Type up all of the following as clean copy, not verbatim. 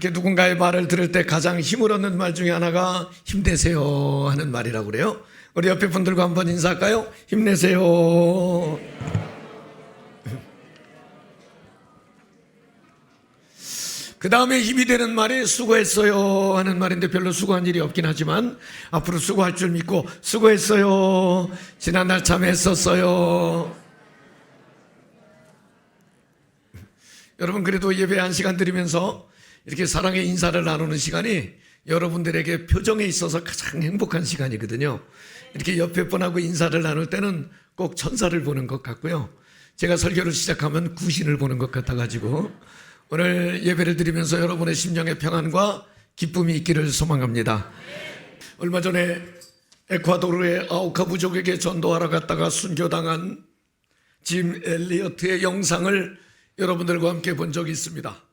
이렇게 누군가의 말을 들을 때 가장 힘을 얻는 말 중에 하나가 힘내세요 하는 말이라고 그래요. 우리 옆에 분들과 한번 인사할까요? 힘내세요. 그 다음에 힘이 되는 말이 수고했어요 하는 말인데 별로 수고한 일이 없긴 하지만 앞으로 수고할 줄 믿고 수고했어요. 지난날 참 애썼어요. 여러분, 그래도 예배 한 시간 드리면서 이렇게 사랑의 인사를 나누는 시간이 여러분들에게 표정에 있어서 가장 행복한 시간이거든요. 이렇게 옆에 분하고 인사를 나눌 때는 꼭 천사를 보는 것 같고요. 제가 설교를 시작하면 구신을 보는 것 같아가지고 오늘 예배를 드리면서 여러분의 심령의 평안과 기쁨이 있기를 소망합니다. 얼마 전에 에콰도르의 아우카 부족에게 전도하러 갔다가 순교당한 짐 엘리어트의 영상을 여러분들과 함께 본 적이 있습니다.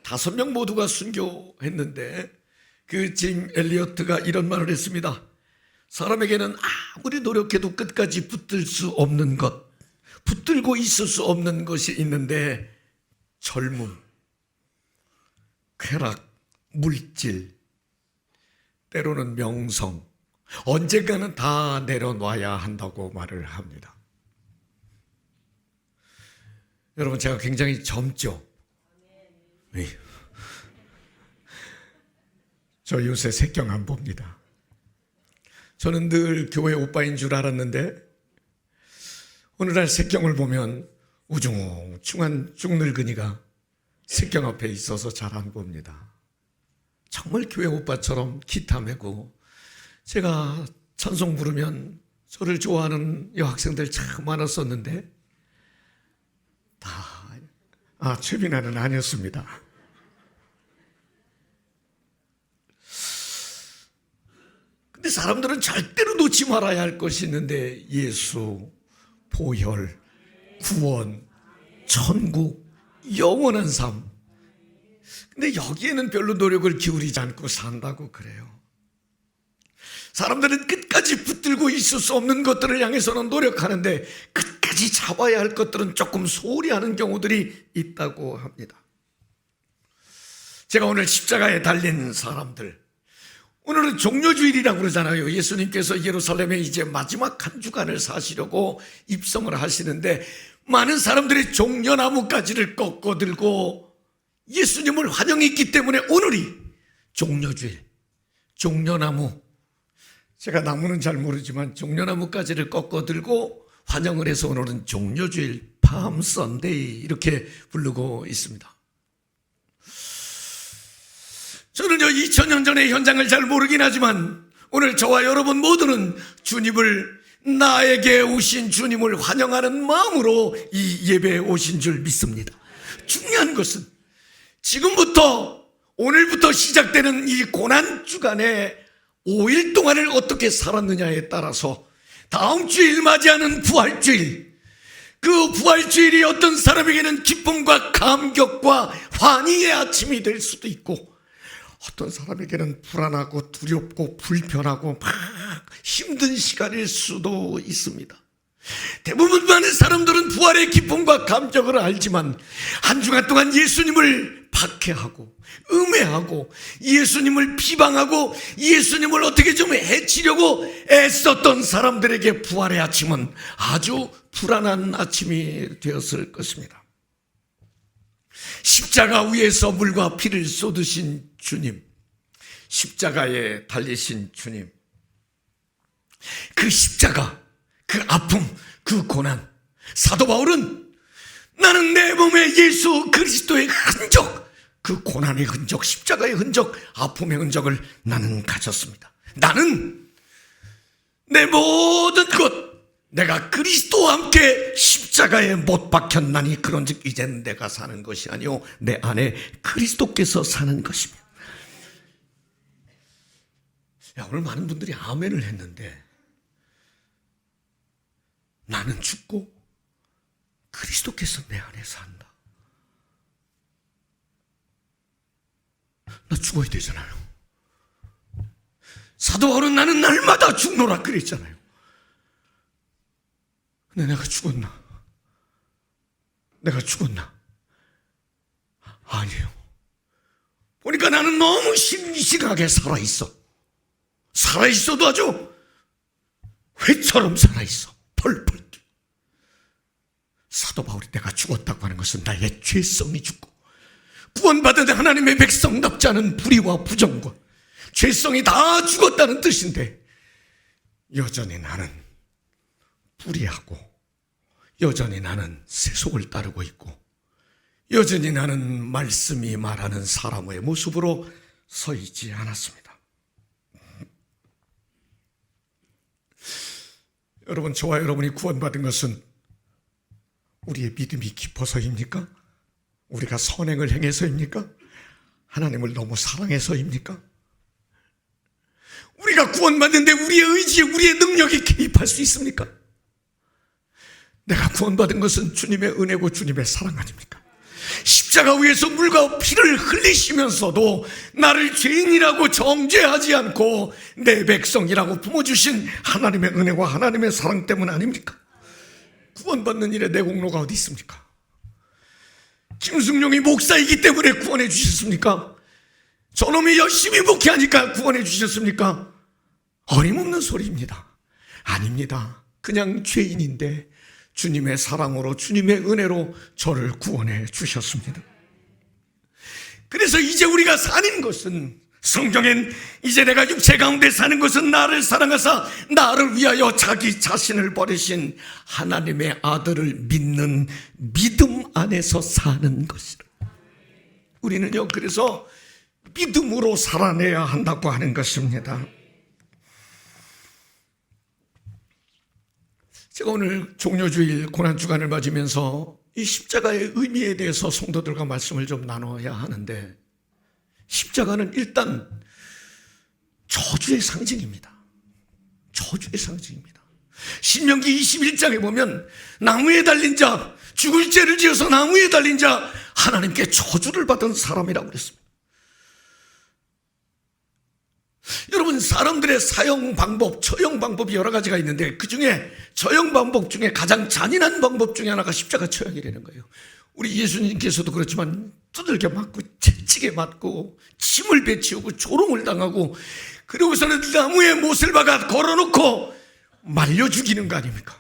5명 모두가 순교했는데 그 짐 엘리어트가 이런 말을 했습니다. 사람에게는 아무리 노력해도 끝까지 붙들 수 없는 것, 붙들고 있을 수 없는 것이 있는데 젊음, 쾌락, 물질, 때로는 명성, 언젠가는 다 내려놔야 한다고 말을 합니다. 여러분, 제가 굉장히 젊죠? 네. 저 요새 색경 안 봅니다. 저는 늘 교회 오빠인 줄 알았는데 오늘날 색경을 보면 우중충한 중늙은이가 색경 앞에 있어서 잘 안 봅니다. 정말 교회 오빠처럼 기타 메고 제가 찬송 부르면 저를 좋아하는 여학생들 참 많았었는데 최빈아는 아니었습니다. 근데 사람들은 절대로 놓지 말아야 할 것이 있는데 예수, 보혈, 구원, 천국, 영원한 삶. 근데 여기에는 별로 노력을 기울이지 않고 산다고 그래요. 사람들은 끝까지 붙들고 있을 수 없는 것들을 향해서는 노력하는데 끝까지 잡아야 할 것들은 조금 소홀히 하는 경우들이 있다고 합니다. 제가 오늘 십자가에 달린 사람들, 오늘은 종려주일이라고 그러잖아요. 예수님께서 예루살렘에 이제 마지막 한 주간을 사시려고 입성을 하시는데 많은 사람들이 종려나무가지를 꺾어들고 예수님을 환영했기 때문에 오늘이 종려주일, 종려나무, 제가 나무는 잘 모르지만 종려나무가지를 꺾어들고 환영을 해서 오늘은 종려주일, 팜 선데이 이렇게 부르고 있습니다. 저는요 2000년 전의 현장을 잘 모르긴 하지만 오늘 저와 여러분 모두는 주님을, 나에게 오신 주님을 환영하는 마음으로 이 예배에 오신 줄 믿습니다. 중요한 것은 지금부터, 오늘부터 시작되는 이 고난주간에 5일 동안을 어떻게 살았느냐에 따라서 다음 주일 맞이하는 부활주일, 그 부활주일이 어떤 사람에게는 기쁨과 감격과 환희의 아침이 될 수도 있고 어떤 사람에게는 불안하고 두렵고 불편하고 막 힘든 시간일 수도 있습니다. 대부분 많은 사람들은 부활의 기쁨과 감격을 알지만 한 주간 동안 예수님을 박해하고 음해하고 예수님을 비방하고 예수님을 어떻게 좀 해치려고 애썼던 사람들에게 부활의 아침은 아주 불안한 아침이 되었을 것입니다. 십자가 위에서 물과 피를 쏟으신 주님, 십자가에 달리신 주님, 그 십자가, 그 아픔, 그 고난, 사도 바울은 나는 내 몸에 예수 그리스도의 흔적, 그 고난의 흔적, 십자가의 흔적, 아픔의 흔적을 나는 가졌습니다. 나는 내 모든 것, 내가 그리스도와 함께 십자가에 못 박혔나니 그런즉 이제는 내가 사는 것이 아니요 내 안에 그리스도께서 사는 것입니다. 오늘 많은 분들이 아멘을 했는데 나는 죽고 그리스도께서 내 안에 산다. 나 죽어야 되잖아요. 사도 바울은 나는 날마다 죽노라 그랬잖아요. 근데 내가 죽었나? 내가 죽었나? 아니에요. 그러니까 나는 너무 싱싱하게 살아있어. 살아있어도 아주 회처럼 살아있어. 펄펄 뛰어. 사도 바울이 내가 죽었다고 하는 것은 나의 죄성이 죽고 구원받은 하나님의 백성답지 않은 불의와 부정과 죄성이 다 죽었다는 뜻인데, 여전히 나는 불의하고 여전히 나는 세속을 따르고 있고 여전히 나는 말씀이 말하는 사람의 모습으로 서 있지 않았습니다. 여러분, 저와 여러분이 구원받은 것은 우리의 믿음이 깊어서입니까? 우리가 선행을 행해서입니까? 하나님을 너무 사랑해서입니까? 우리가 구원받는데 우리의 의지에 우리의 능력이 개입할 수 있습니까? 내가 구원받은 것은 주님의 은혜고 주님의 사랑 아닙니까? 십자가 위에서 물과 피를 흘리시면서도 나를 죄인이라고 정죄하지 않고 내 백성이라고 품어주신 하나님의 은혜와 하나님의 사랑 때문 아닙니까? 구원받는 일에 내 공로가 어디 있습니까? 김승용이 목사이기 때문에 구원해 주셨습니까? 저놈이 열심히 목회하니까 구원해 주셨습니까? 어림없는 소리입니다. 아닙니다. 그냥 죄인인데 주님의 사랑으로 주님의 은혜로 저를 구원해 주셨습니다. 그래서 이제 우리가 사는 것은, 성경엔 이제 내가 육체 가운데 사는 것은 나를 사랑하사 나를 위하여 자기 자신을 버리신 하나님의 아들을 믿는 믿음 안에서 사는 것이라. 우리는요, 그래서 믿음으로 살아내야 한다고 하는 것입니다. 제가 오늘 종료주일 고난주간을 맞으면서 이 십자가의 의미에 대해서 성도들과 말씀을 좀 나눠야 하는데, 십자가는 일단 저주의 상징입니다. 저주의 상징입니다. 신명기 21장에 보면 나무에 달린 자, 죽을 죄를 지어서 나무에 달린 자, 하나님께 저주를 받은 사람이라고 그랬습니다. 여러분, 사람들의 사형 방법, 처형 방법이 여러 가지가 있는데 그 중에 처형 방법 중에 가장 잔인한 방법 중에 하나가 십자가 처형이라는 거예요. 우리 예수님께서도 그렇지만 두들겨 맞고 채찍에 맞고 침을 뱉치우고 조롱을 당하고, 그러고서는 나무에 못을 박아 걸어놓고 말려 죽이는 거 아닙니까?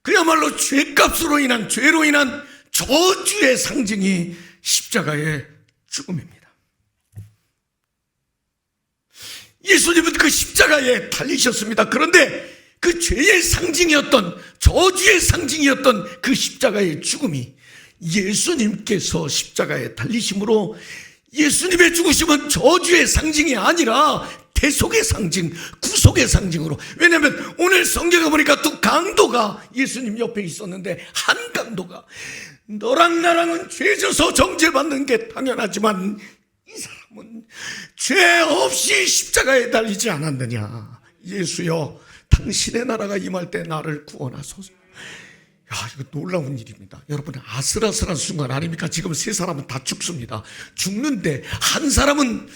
그야말로 죄값으로 인한, 죄로 인한 저주의 상징이 십자가의 죽음입니다. 예수님은 그 십자가에 달리셨습니다. 그런데 그 죄의 상징이었던, 저주의 상징이었던 그 십자가의 죽음이 예수님께서 십자가에 달리심으로, 예수님의 죽으심은 저주의 상징이 아니라 대속의 상징, 구속의 상징으로. 왜냐하면 오늘 성경에 보니까 또 강도가 예수님 옆에 있었는데, 한 강도가 너랑 나랑은 죄져서 정죄받는 게 당연하지만 이 사람은 죄 없이 십자가에 달리지 않았느냐. 예수여, 당신의 나라가 임할 때 나를 구원하소서. 야, 이거 놀라운 일입니다. 여러분, 아슬아슬한 순간 아닙니까? 지금 세 사람은 다 죽습니다. 죽는데 한 사람은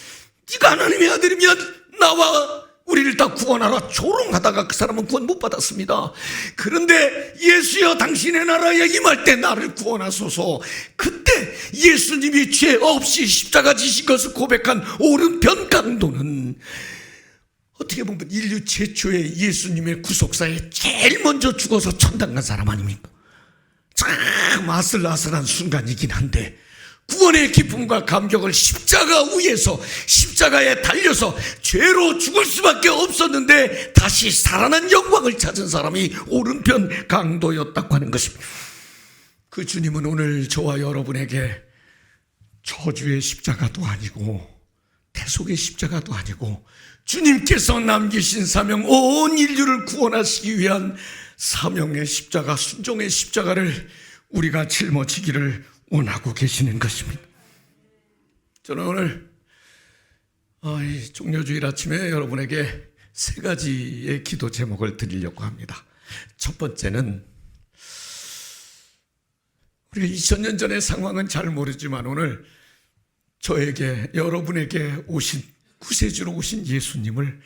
네가 하나님의 아들이면 나와 우리를 다 구원하라 조롱하다가 그 사람은 구원 못 받았습니다. 그런데 예수여, 당신의 나라에 임할 때 나를 구원하소서. 그때 예수님이 죄 없이 십자가 지신 것을 고백한 오른편 강도는 어떻게 보면 인류 최초의 예수님의 구속사에 제일 먼저 죽어서 천당 간 사람 아닙니까? 참 아슬아슬한 순간이긴 한데, 구원의 기쁨과 감격을 십자가 위에서, 십자가에 달려서 죄로 죽을 수밖에 없었는데 다시 살아난 영광을 찾은 사람이 오른편 강도였다고 하는 것입니다. 그 주님은 오늘 저와 여러분에게 저주의 십자가도 아니고 대속의 십자가도 아니고, 주님께서 남기신 사명, 온 인류를 구원하시기 위한 사명의 십자가, 순종의 십자가를 우리가 짊어지기를 원하고 계시는 것입니다. 저는 오늘 이 종료주일 아침에 여러분에게 세 가지의 기도 제목을 드리려고 합니다. 첫 번째는, 우리가 2000년 전의 상황은 잘 모르지만 오늘 저에게, 여러분에게 오신, 구세주로 오신 예수님을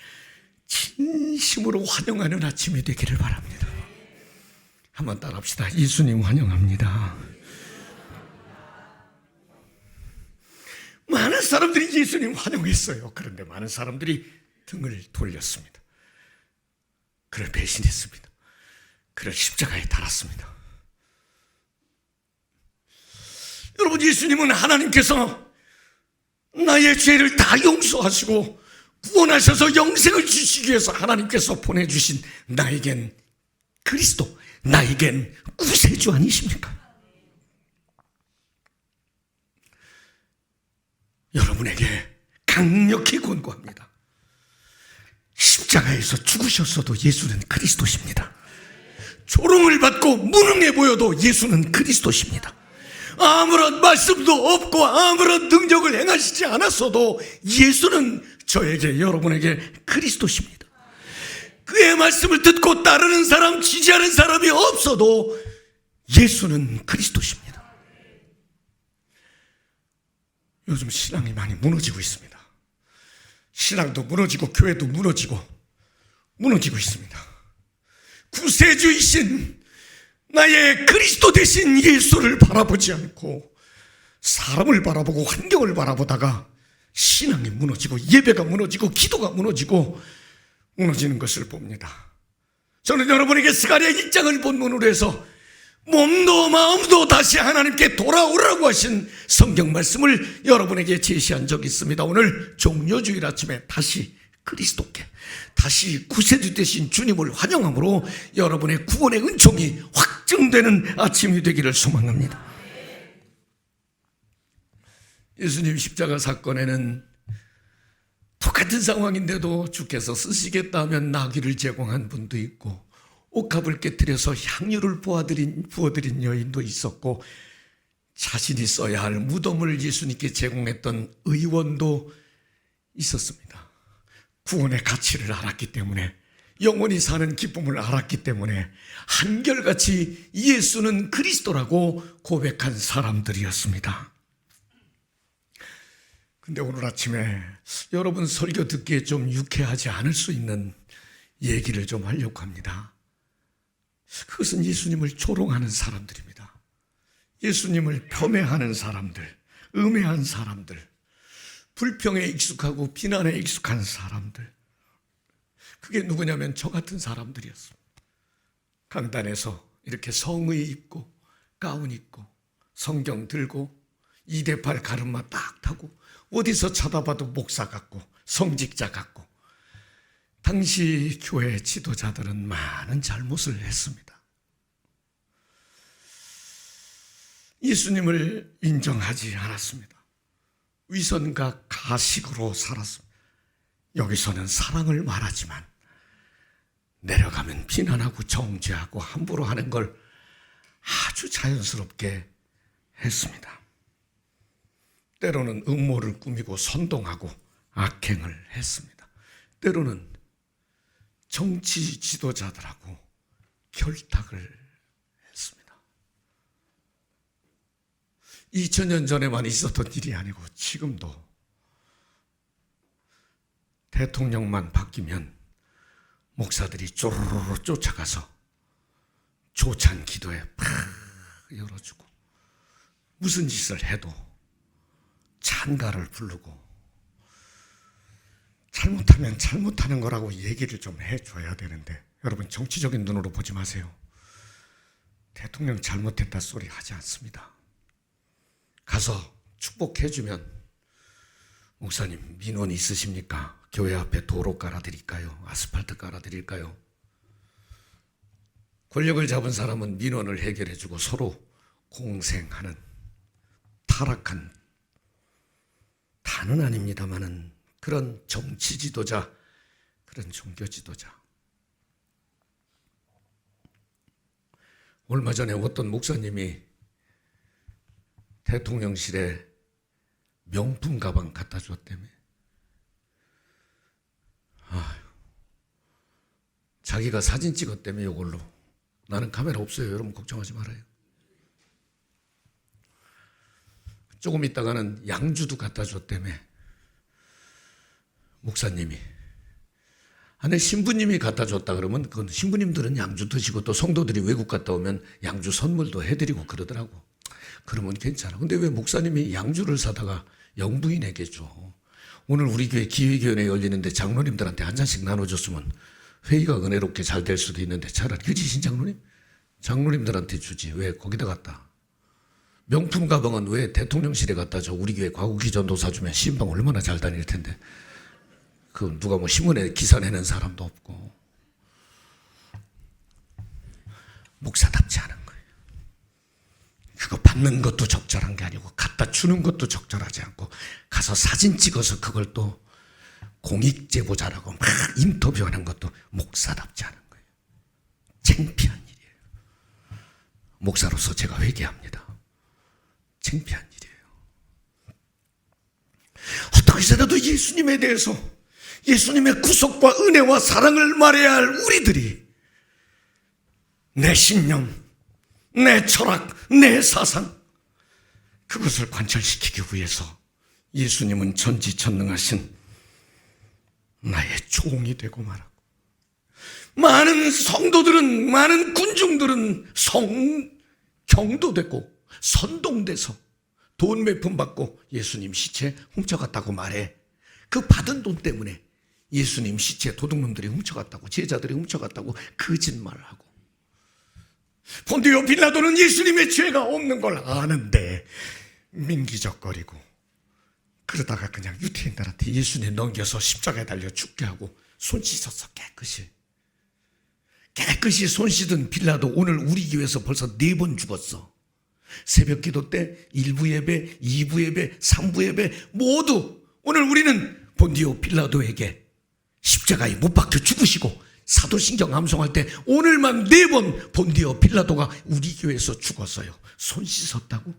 진심으로 환영하는 아침이 되기를 바랍니다. 한번 따라합시다. 예수님 환영합니다. 많은 사람들이 예수님 환영했어요. 그런데 많은 사람들이 등을 돌렸습니다. 그를 배신했습니다. 그를 십자가에 달았습니다. 여러분, 예수님은 하나님께서 나의 죄를 다 용서하시고 구원하셔서 영생을 주시기 위해서 하나님께서 보내주신 나에겐 그리스도, 나에겐 구세주 아니십니까? 여러분에게 강력히 권고합니다. 십자가에서 죽으셨어도 예수는 그리스도십니다. 조롱을 받고 무능해 보여도 예수는 그리스도십니다. 아무런 말씀도 없고 아무런 능력을 행하시지 않았어도 예수는 저에게, 여러분에게 그리스도십니다. 그의 말씀을 듣고 따르는 사람, 지지하는 사람이 없어도 예수는 그리스도십니다. 요즘 신앙이 많이 무너지고 있습니다. 신앙도 무너지고 교회도 무너지고 있습니다. 구세주이신 나의 그리스도 되신 예수를 바라보지 않고 사람을 바라보고 환경을 바라보다가 신앙이 무너지고 예배가 무너지고 기도가 무너지는 것을 봅니다. 저는 여러분에게 스가랴 1장을 본문으로 해서 몸도 마음도 다시 하나님께 돌아오라고 하신 성경 말씀을 여러분에게 제시한 적이 있습니다. 오늘 종려주일 아침에 다시 그리스도께, 다시 구세주 되신 주님을 환영함으로 여러분의 구원의 은총이 확증되는 아침이 되기를 소망합니다. 예수님 십자가 사건에는 똑같은 상황인데도 주께서 쓰시겠다 하면 나귀를 제공한 분도 있고 옥합을 깨뜨려서 향유를 부어드린 여인도 있었고 자신이 써야 할 무덤을 예수님께 제공했던 의원도 있었습니다. 구원의 가치를 알았기 때문에, 영원히 사는 기쁨을 알았기 때문에 한결같이 예수는 그리스도라고 고백한 사람들이었습니다. 근데 오늘 아침에 여러분 설교 듣기에 좀 유쾌하지 않을 수 있는 얘기를 좀 하려고 합니다. 그것은 예수님을 조롱하는 사람들입니다. 예수님을 폄훼하는 사람들, 음해한 사람들, 불평에 익숙하고 비난에 익숙한 사람들. 그게 누구냐면 저 같은 사람들이었습니다. 강단에서 이렇게 성의 입고 가운 입고 성경 들고 2대8 가르마 딱 타고 어디서 쳐다봐도 목사 같고 성직자 같고, 당시 교회 지도자들은 많은 잘못을 했습니다. 예수님을 인정하지 않았습니다. 위선과 가식으로 살았습니다. 여기서는 사랑을 말하지만 내려가면 비난하고 정죄하고 함부로 하는 걸 아주 자연스럽게 했습니다. 때로는 음모를 꾸미고 선동하고 악행을 했습니다. 때로는 정치 지도자들하고 결탁을 했습니다. 2000년 전에만 있었던 일이 아니고 지금도 대통령만 바뀌면 목사들이 쪼르르 쫓아가서 조찬 기도에 팍 열어주고, 무슨 짓을 해도 찬가를 부르고, 잘못하면 잘못하는 거라고 얘기를 좀 해줘야 되는데, 여러분 정치적인 눈으로 보지 마세요. 대통령 잘못했다 소리 하지 않습니다. 가서 축복해주면, 목사님 민원 있으십니까? 교회 앞에 도로 깔아드릴까요? 아스팔트 깔아드릴까요? 권력을 잡은 사람은 민원을 해결해주고 서로 공생하는 타락한, 다는 아닙니다마는 그런 정치 지도자, 그런 종교 지도자. 얼마 전에 어떤 목사님이 대통령실에 명품 가방 갖다 줬다며. 자기가 사진 찍었다며 이걸로. 나는 카메라 없어요. 여러분 걱정하지 말아요. 조금 있다가는 양주도 갖다 줬다며. 목사님이. 안에 신부님이 갖다 줬다 그러면 그건 신부님들은 양주 드시고 또 성도들이 외국 갔다 오면 양주 선물도 해드리고 그러더라고. 그러면 괜찮아. 근데 왜 목사님이 양주를 사다가 영부인에게 줘. 오늘 우리 교회 기획위원회 열리는데 장로님들한테 한 잔씩 나눠줬으면 회의가 은혜롭게 잘 될 수도 있는데 차라리, 그지 신장로님? 장로님들한테 주지. 왜 거기다 갖다? 명품 가방은 왜 대통령실에 갖다 줘? 우리 교회 과국기 전도사 주면 신방 얼마나 잘 다닐 텐데. 그 누가 뭐 신문에 기사 내는 사람도 없고. 목사답지 않은 거예요. 그거 받는 것도 적절한 게 아니고 갖다 주는 것도 적절하지 않고 가서 사진 찍어서 그걸 또 공익제보자라고 막 인터뷰하는 것도 목사답지 않은 거예요. 창피한 일이에요. 목사로서 제가 회개합니다. 창피한 일이에요. 어떻게 해서라도 예수님에 대해서, 예수님의 구속과 은혜와 사랑을 말해야 할 우리들이 내 신념, 내 철학, 내 사상, 그것을 관철시키기 위해서 예수님은 전지전능하신 나의 종이 되고 말하고, 많은 성도들은, 많은 군중들은 경도되고 선동돼서 돈 몇 푼 받고 예수님 시체 훔쳐갔다고 말해. 그 받은 돈 때문에 예수님 시체 도둑놈들이 훔쳐갔다고, 제자들이 훔쳐갔다고 거짓말하고, 본디오 빌라도는 예수님의 죄가 없는 걸 아는데 민기적거리고, 그러다가 그냥 유태인들한테 예수님 넘겨서 십자가에 달려 죽게 하고 손 씻었어. 깨끗이 손 씻은 빌라도 오늘 우리 교회에서 벌써 4번 죽었어. 새벽 기도 때 1부 예배, 2부 예배, 3부 예배 모두 오늘 우리는 본디오 빌라도에게 십자가에 못 박혀 죽으시고, 사도신경 암송할 때 오늘만 4번 본디오 빌라도가 우리 교회에서 죽었어요. 손 씻었다고?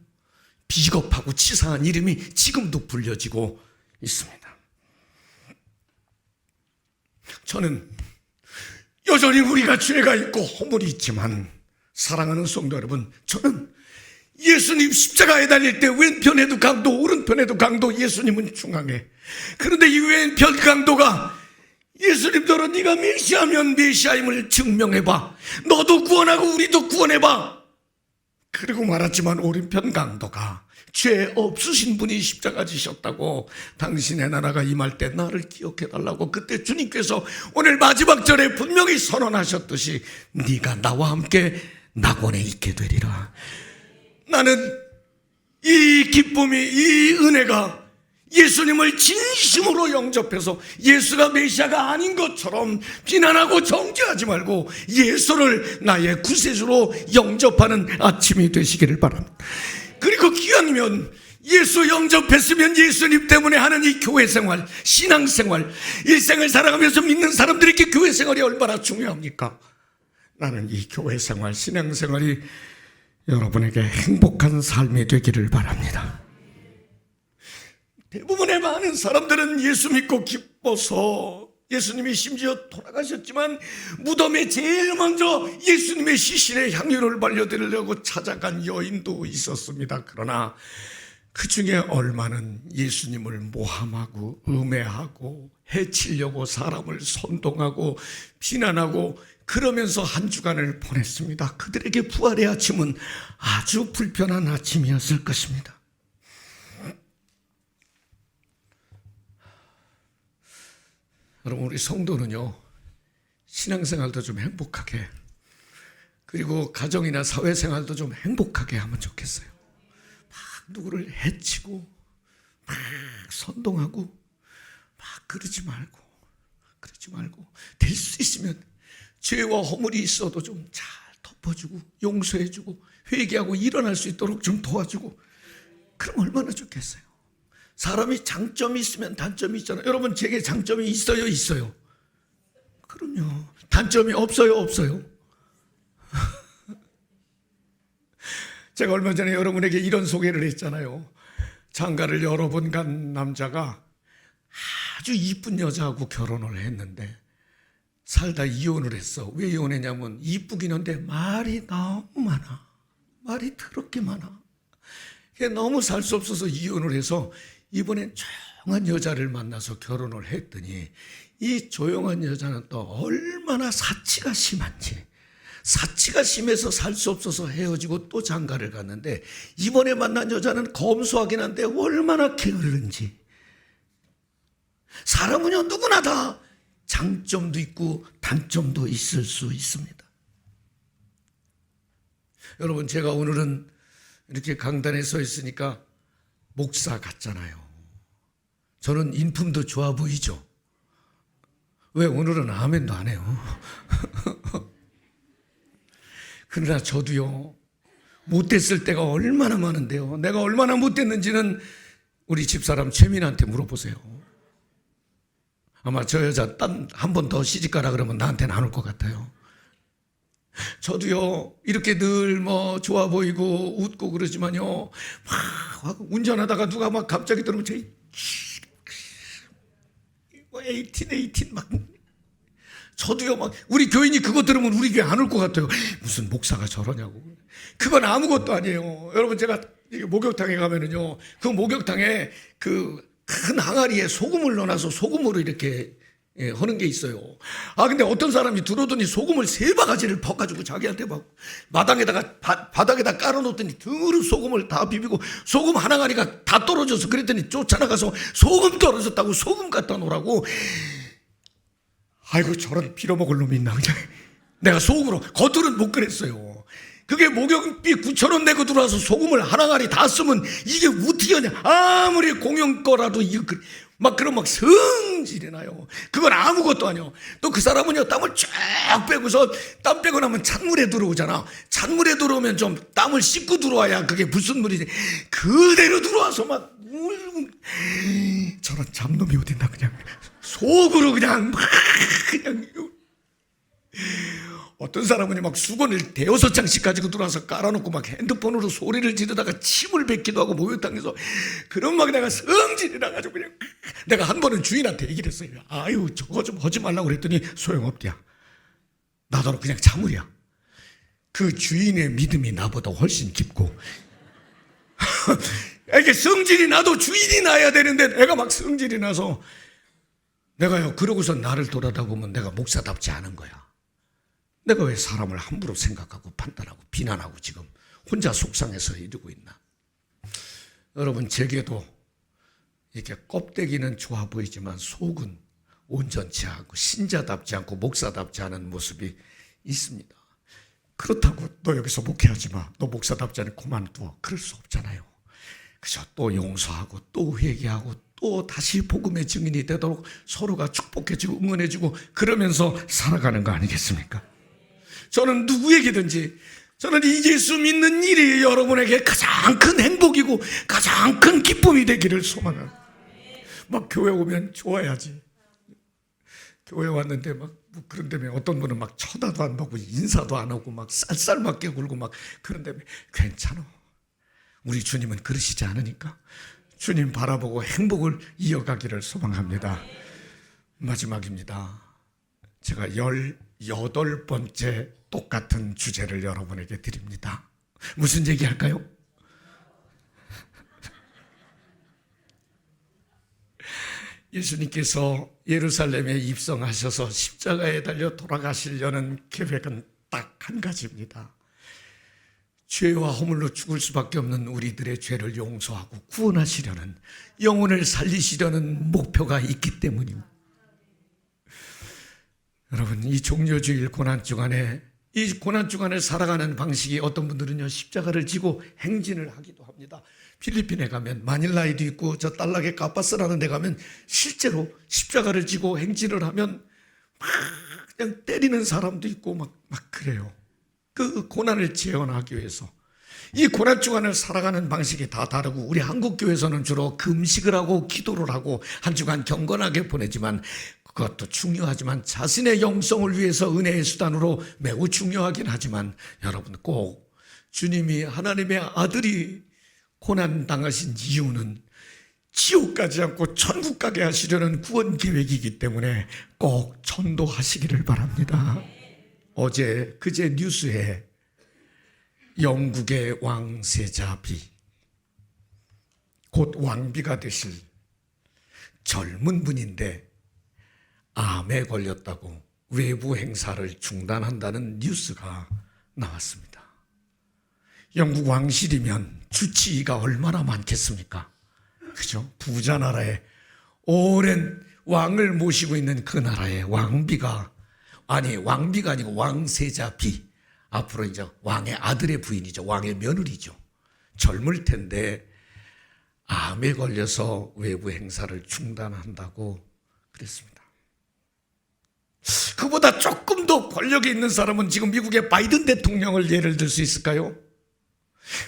비겁하고 치사한 이름이 지금도 불려지고 있습니다. 저는 여전히 우리가 죄가 있고 허물이 있지만, 사랑하는 성도 여러분, 저는 예수님 십자가에 달릴 때 왼편에도 강도, 오른편에도 강도, 예수님은 중앙에. 그런데 이 왼편 강도가 예수님더러 네가 메시아면 메시아임을 증명해봐. 너도 구원하고 우리도 구원해봐. 그리고 말았지만 오른편 강도가 죄 없으신 분이 십자가 지셨다고, 당신의 나라가 임할 때 나를 기억해달라고 그때 주님께서 오늘 마지막 절에 분명히 선언하셨듯이 네가 나와 함께 낙원에 있게 되리라. 나는 이 기쁨이, 이 은혜가 예수님을 진심으로 영접해서 예수가 메시아가 아닌 것처럼 비난하고 정죄하지 말고 예수를 나의 구세주로 영접하는 아침이 되시기를 바랍니다. 그리고 기왕이면 예수 영접했으면 예수님 때문에 하는 이 교회 생활, 신앙 생활, 일생을 살아가면서 믿는 사람들에게 교회 생활이 얼마나 중요합니까? 나는 이 교회 생활, 신앙 생활이 여러분에게 행복한 삶이 되기를 바랍니다. 대부분의 많은 사람들은 예수 믿고 기뻐서, 예수님이 심지어 돌아가셨지만 무덤에 제일 먼저 예수님의 시신에 향유를 발려드리려고 찾아간 여인도 있었습니다. 그러나 그 중에 얼마는 예수님을 모함하고 음해하고 해치려고 사람을 선동하고 비난하고 그러면서 한 주간을 보냈습니다. 그들에게 부활의 아침은 아주 불편한 아침이었을 것입니다. 여러분, 우리 성도는요, 신앙생활도 좀 행복하게, 그리고 가정이나 사회생활도 좀 행복하게 하면 좋겠어요. 막 누구를 해치고 막 선동하고 막 그러지 말고 될 수 있으면 죄와 허물이 있어도 좀 잘 덮어주고 용서해주고 회개하고 일어날 수 있도록 좀 도와주고, 그럼 얼마나 좋겠어요. 사람이 장점이 있으면 단점이 있잖아요. 여러분, 제게 장점이 있어요, 있어요? 그럼요. 단점이 없어요, 없어요? 제가 얼마 전에 여러분에게 이런 소개를 했잖아요. 장가를 여러 번 간 남자가 아주 이쁜 여자하고 결혼을 했는데 살다 이혼을 했어. 왜 이혼했냐면 이쁘긴 한데 말이 너무 많아. 말이 더럽게 많아. 너무 살 수 없어서 이혼을 해서 이번엔 조용한 여자를 만나서 결혼을 했더니 이 조용한 여자는 또 얼마나 사치가 심한지, 사치가 심해서 살 수 없어서 헤어지고 또 장가를 갔는데 이번에 만난 여자는 검소하긴 한데 얼마나 게으른지. 사람은요 누구나 다 장점도 있고 단점도 있을 수 있습니다. 여러분, 제가 오늘은 이렇게 강단에 서 있으니까 목사 같잖아요. 저는 인품도 좋아 보이죠? 왜 오늘은 아멘도 안 해요? 그러나 저도요, 못됐을 때가 얼마나 많은데요. 내가 얼마나 못됐는지는 우리 집사람 최민한테 물어보세요. 아마 저 여자 딴 한 번 더 시집가라 그러면 나한테는 안 올 것 같아요. 저도요, 이렇게 늘 뭐 좋아 보이고 웃고 그러지만요, 막 운전하다가 누가 막 갑자기 들으면 제 에이틴 막. 저도요, 막 우리 교인이 그거 들으면 우리 교회 안 올 것 같아요. 무슨 목사가 저러냐고. 그건 아무것도 아니에요. 여러분, 제가 목욕탕에 가면은요, 그 목욕탕에 그 큰 항아리에 소금을 넣어놔서 소금으로 이렇게 하는 게 있어요. 근데 어떤 사람이 들어오더니 소금을 3바가지를 퍼가지고 자기한테 막 마당에다가 바닥에다 깔아놓더니 등으로 소금을 다 비비고 소금 한 항아리가 다 떨어져서 그랬더니 쫓아나가서 소금 떨어졌다고 소금 갖다 놓으라고. 아이고, 저런 빌어먹을 놈이 있나 그냥. 내가 속으로, 겉으로는 못 그랬어요. 그게 목욕비 9,000원 내고 들어와서 소금을 한 항아리 다 쓰면 이게 어떻게 하냐. 아무리 공용 거라도 이거 막 그런 막 성질이 나요. 그건 아무것도 아니요. 또 그 사람은요, 땀을 쫙 빼고서 땀 빼고 나면 찬물에 들어오잖아. 찬물에 들어오면 좀 땀을 씻고 들어와야 그게 무슨 물이지. 그대로 들어와서 막 저런 잡놈이 어딨나 그냥 속으로 그냥 어떤 사람은 막 수건을 5-6장씩 가지고 들어와서 깔아놓고 막 핸드폰으로 소리를 지르다가 침을 뱉기도 하고 목욕탕에서 그런 막 내가 성질이 나가지고 그냥. 내가 한 번은 주인한테 얘기를 했어요. 아유, 저거 좀 하지 말라고 그랬더니 소용없대야. 나더러 그냥 참으랴. 그 주인의 믿음이 나보다 훨씬 깊고. 이게 성질이 나도 주인이 나야 되는데 내가 막 성질이 나서 내가요, 그러고서 나를 돌아다보면 내가 목사답지 않은 거야. 내가 왜 사람을 함부로 생각하고 판단하고 비난하고 지금 혼자 속상해서 이러고 있나. 여러분, 제게도 이렇게 껍데기는 좋아 보이지만 속은 온전치 않고 신자답지 않고 목사답지 않은 모습이 있습니다. 그렇다고 너 여기서 목회하지 마, 너 목사답지 않으면 그만둬, 그럴 수 없잖아요. 그저 또 용서하고 또 회개하고 또 다시 복음의 증인이 되도록 서로가 축복해주고 응원해주고 그러면서 살아가는 거 아니겠습니까? 저는 누구에게든지 저는 이 예수 믿는 일이 여러분에게 가장 큰 행복이고 가장 큰 기쁨이 되기를 소망합니다. 막 교회 오면 좋아야지. 교회 왔는데 막 그런 데면 어떤 분은 막 쳐다도 안 보고 인사도 안 하고 막 쌀쌀맞게 굴고 막 그런 데면 괜찮아. 우리 주님은 그러시지 않으니까 주님 바라보고 행복을 이어가기를 소망합니다. 마지막입니다. 제가 18번째 똑같은 주제를 여러분에게 드립니다. 무슨 얘기할까요? 예수님께서 예루살렘에 입성하셔서 십자가에 달려 돌아가시려는 계획은 딱 한 가지입니다. 죄와 허물로 죽을 수밖에 없는 우리들의 죄를 용서하고 구원하시려는, 영혼을 살리시려는 목표가 있기 때문입니다. 여러분, 이 종려주일 고난주간에 이 고난주간을 살아가는 방식이 어떤 분들은요, 십자가를 지고 행진을 하기도 합니다. 필리핀에 가면 마닐라에도 있고 저 딸락의 카파스라는 데 가면 실제로 십자가를 지고 행진을 하면 막 그냥 때리는 사람도 있고 막 그래요. 그 고난을 재현하기 위해서. 이 고난주간을 살아가는 방식이 다 다르고 우리 한국교회에서는 주로 금식을 하고 기도를 하고 한 주간 경건하게 보내지만 그것도 중요하지만 자신의 영성을 위해서 은혜의 수단으로 매우 중요하긴 하지만 여러분, 꼭 주님이 하나님의 아들이 고난당하신 이유는 지옥 가지 않고 천국 가게 하시려는 구원 계획이기 때문에 꼭 전도하시기를 바랍니다. 그제 뉴스에 영국의 왕세자비, 곧 왕비가 되실 젊은 분인데 암에 걸렸다고 외부 행사를 중단한다는 뉴스가 나왔습니다. 영국 왕실이면 주치의가 얼마나 많겠습니까? 그죠? 부자 나라에 오랜 왕을 모시고 있는 그 나라에 왕비가 아니고 왕세자비, 앞으로 이제 왕의 아들의 부인이죠. 왕의 며느리죠. 젊을 텐데 암에 걸려서 외부 행사를 중단한다고 그랬습니다. 그보다 조금 더 권력이 있는 사람은 지금 미국의 바이든 대통령을 예를 들 수 있을까요?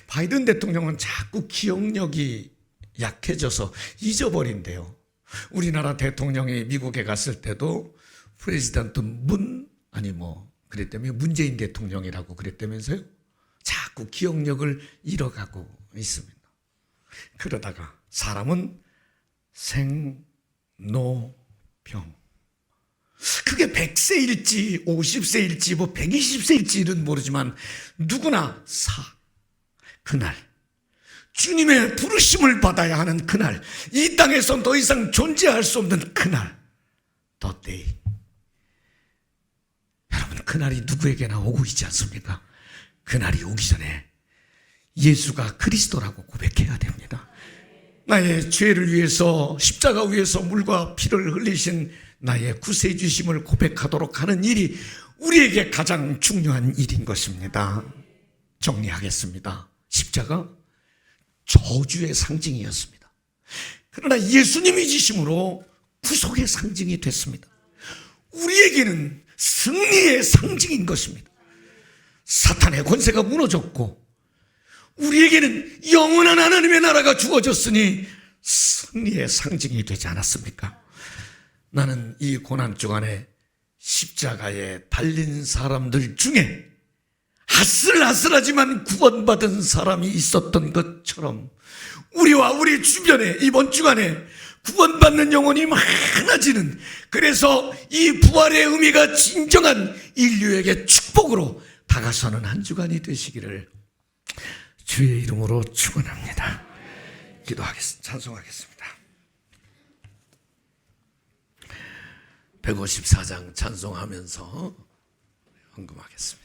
바이든 대통령은 자꾸 기억력이 약해져서 잊어버린대요. 우리나라 대통령이 미국에 갔을 때도 프레지던트 그랬다며 문재인 대통령이라고 그랬다면서요? 자꾸 기억력을 잃어가고 있습니다. 그러다가 사람은 생로병, 그게 100세일지 50세일지 120세일지는 모르지만 누구나 그날 주님의 부르심을 받아야 하는 그날, 이 땅에선 더 이상 존재할 수 없는 그날, the day. 여러분, 그날이 누구에게나 오고 있지 않습니까? 그날이 오기 전에 예수가 그리스도라고 고백해야 됩니다. 나의 죄를 위해서 십자가 위에서 물과 피를 흘리신 나의 구세주심을 고백하도록 하는 일이 우리에게 가장 중요한 일인 것입니다. 정리하겠습니다. 십자가 저주의 상징이었습니다. 그러나 예수님이 지심으로 구속의 상징이 됐습니다. 우리에게는 승리의 상징인 것입니다. 사탄의 권세가 무너졌고 우리에게는 영원한 하나님의 나라가 주어졌으니 승리의 상징이 되지 않았습니까? 나는 이 고난 주간에 십자가에 달린 사람들 중에 아슬아슬하지만 구원받은 사람이 있었던 것처럼 우리와 우리 주변에 이번 주간에 구원받는 영혼이 많아지는, 그래서 이 부활의 의미가 진정한 인류에게 축복으로 다가서는 한 주간이 되시기를 주의 이름으로 축원합니다. 찬송하겠습니다. 154장 찬송하면서 헌금하겠습니다.